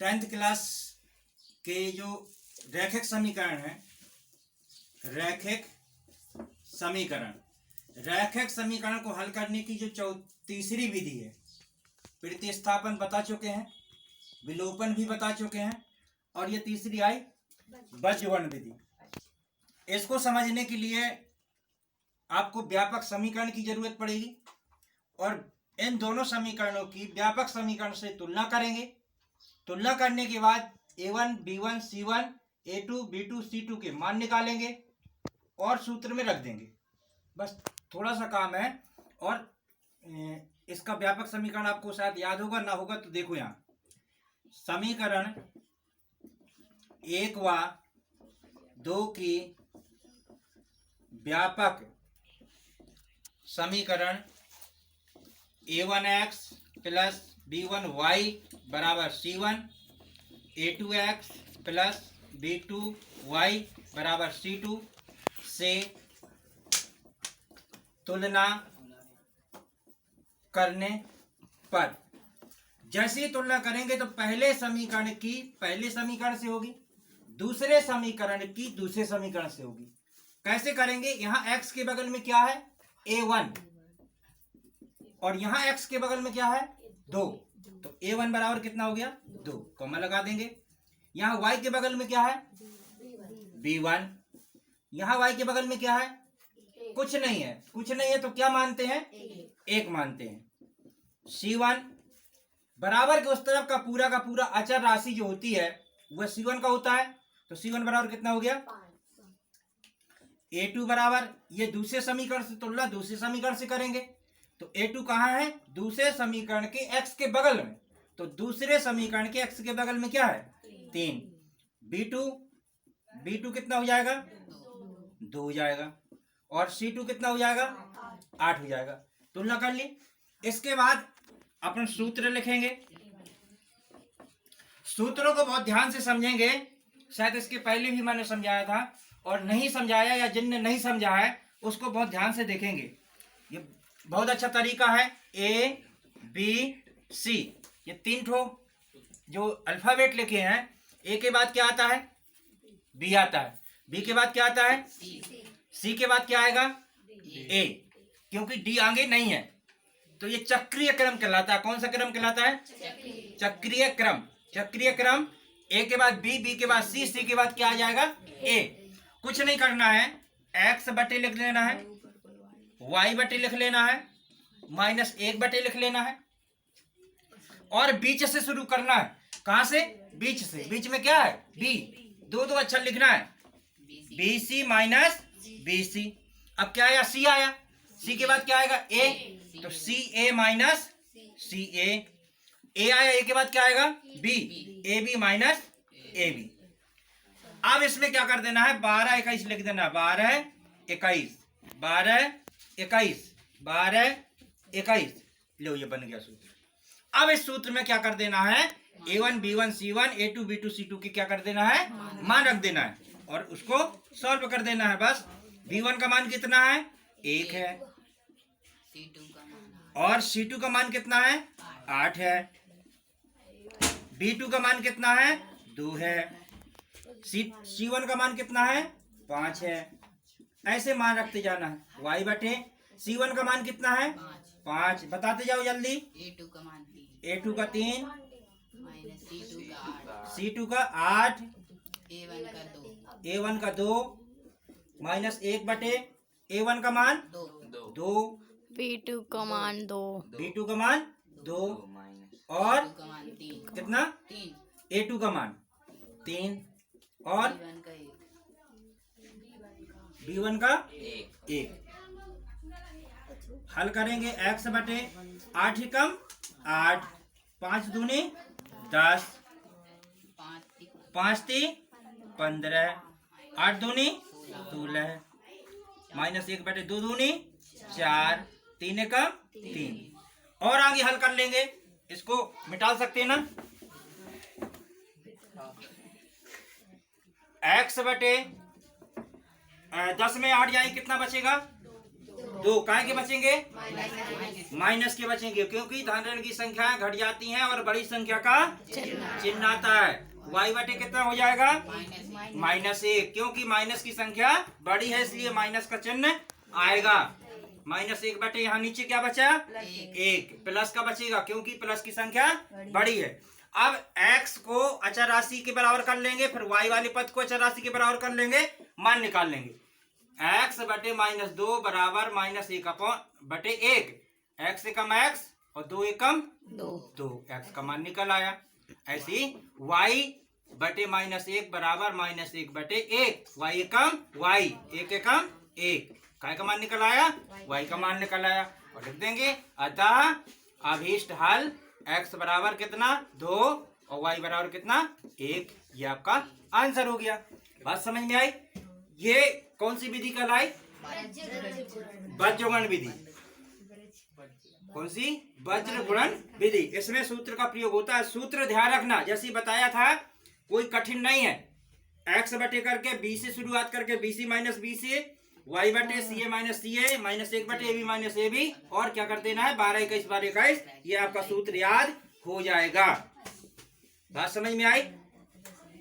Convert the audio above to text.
10th class के जो रैखिक समीकरण है, रैखिक समीकरण को हल करने की जो तीसरी विधि है, प्रतिस्थापन बता चुके हैं, विलोपन भी बता चुके हैं, और ये तीसरी आई बज्रवर्ण विधि। इसको समझने के लिए आपको व्यापक समीकरण की जरूरत पड़ेगी और इन दोनों समीकरणों की व्यापक समीकरण से तुलना करेंगे। तुलना करने के बाद a1 b1 c1 a2 b2 c2 के मान निकालेंगे और सूत्र में रख देंगे। बस थोड़ा सा काम है। और इसका व्यापक समीकरण आपको शायद याद होगा, ना होगा तो देखो यहाँ समीकरण 1 व 2 की व्यापक समीकरण a1x प्लस b1y बराबर c1 a2x प्लस b2y बराबर c2 से तुलना करने पर, जैसे ही तुलना करेंगे तो पहले समीकरण से होगी, दूसरे समीकरण की दूसरे समीकरण से होगी। कैसे करेंगे? यहाँ x के बगल में क्या है? a1, और यहाँ x के बगल में क्या है? 2, तो a1 बराबर कितना हो गया? 2, कॉमा लगा देंगे। यहाँ y के बगल में क्या है? b1, यहाँ y के बगल में क्या है? कुछ नहीं है, तो क्या मानते हैं? 1 मानते हैं। c1 बराबर के उस तरफ का पूरा अचर राशि जो होती है वह c1 का होता है, तो c1 बराबर कितना हो गया? a2 बराबर, ये दूसरे समीकरण से तुलना दूसरे समीकरण से करेंगे, तो a2 कहाँ है? दूसरे समीकरण के x के बगल में, तो दूसरे समीकरण के x के बगल में क्या है? 3। b2 कितना हो जाएगा? 2 हो जाएगा, और c2 कितना हो जाएगा? 8 हो जाएगा। तुलना कर ली। इसके बाद अपन सूत्र लिखेंगे। सूत्रों को बहुत ध्यान से समझेंगे। शायद इसके पहले भी मैंने समझाया था, और नहीं समझाया या जिनने नहीं समझा है उसको बहुत ध्यान से देखेंगे। ये बहुत अच्छा तरीका है। A B C, ये 3 ठो जो अल्फाबेट लिखे हैं, A के बाद क्या आता है? B आता है, B के बाद क्या आता है? C के बाद क्या आएगा? A, क्योंकि D आगे नहीं है, तो ये चक्रीय क्रम कहलाता है। कौन सा क्रम कहलाता है? चक्रीय क्रम। A के बाद B, B के बाद C, C के बाद क्या आ जाएगा? A। कुछ नहीं करना है, x बटे लिख लेना है, y बटे लिख लेना है, -1 बटे लिख लेना है, और बीच से शुरू करना है। कहां से? बीच से। बीच में क्या है? b, दो अक्षर लिखना है, BC माइनस BC। अब क्या आया? C आया, C के बाद क्या आएगा? A, तो CA माइनस CA। A आया, A के बाद क्या आएगा? B, AB minus AB। अब इसमें क्या कर देना है? 12 21 लिख देना। 12 21 12 21 12 21, लो ये बन गया सूत्र। अब इस सूत्र में क्या कर देना है? a1 b1 c1 a2 b2 c2 की क्या कर देना है? मान रख देना है, और उसको सॉल्व कर देना है। बस b1 का मान कितना है? 1 है, और c2 का मान कितना है? 8 है, b2 का मान कितना है? 2 है, c1 का मान कितना है? 5 है। ऐसे मान रखते जाना है। y बटे c1 का मान कितना है? 5। बताते जाओ जल्दी। a2 का मान 3, a2 का 3, c2 c2 का 8, का 8, a1 का 2, a1 का 2, -1 बटे a1 का मान 2, B2 का मान 2, b2 का मान 2, और a2 का मान 3, कितना? a2 का मान 3, और b1 का 1। हल करेंगे। x बटे 8 ही कम 8, 5 दूनी 10, 5 ती 15, 8 दूनी 16, -1 बटे 2 दूनी 4, 3 एकम 3। और आगे हल कर लेंगे। इसको मिटा सकते हैं ना? x बटे 10 में 8 जाए कितना बचेगा? 2 काय के बचेंगे, माइनस के बचेंगे, क्योंकि धन ऋण की संख्याएं घट जाती हैं और बड़ी संख्या का चिन्ह आता है। y बटे कितना हो जाएगा, -1, क्योंकि माइनस की संख्या बड़ी है इसलिए माइनस का चिन्ह आएगा। -1 बटे यहाँ नीचे क्या बचा, 1, प्लस का बचेगा क्योंकि प्लस की संख्या बड़ी है। अब x को अचर राशि के बराबर कर लेंगे, फिर y वाले पद को अचर राशि के बराबर कर लेंगे, मान निकाल लेंगे। x बटे -2 बराबर -1 बटे 1, x से कम x और 2 एकम 2, x का मान निकल आया। ऐसे ही y बटे -1 बराबर -1 बटे 1, y एकम y, 1 एकम 1, काय का मान निकल आया, y का मान निकल आया। और लिख देंगे अतः अभीष्ट हल x बराबर कितना 2 और y बराबर कितना 1, ये आपका आंसर हो गया। बात समझ में आई। ये कौन सी विधि कहलाई, वज्र गुणन विधि। कौन सी, वज्र गुणन विधि। इसमें सूत्र का प्रयोग होता है। सूत्र ध्यान रखना, जैसे बताया था कोई कठिन नहीं है। x बटे करके b से शुरुआत करके bc माइनस बी से, y बटे सी ए माइनस सी ए, -1 बटे A B minus A B, और क्या कर देना है 12 21 12 21, ये आपका सूत्र याद हो जाएगा। बात समझ में आई।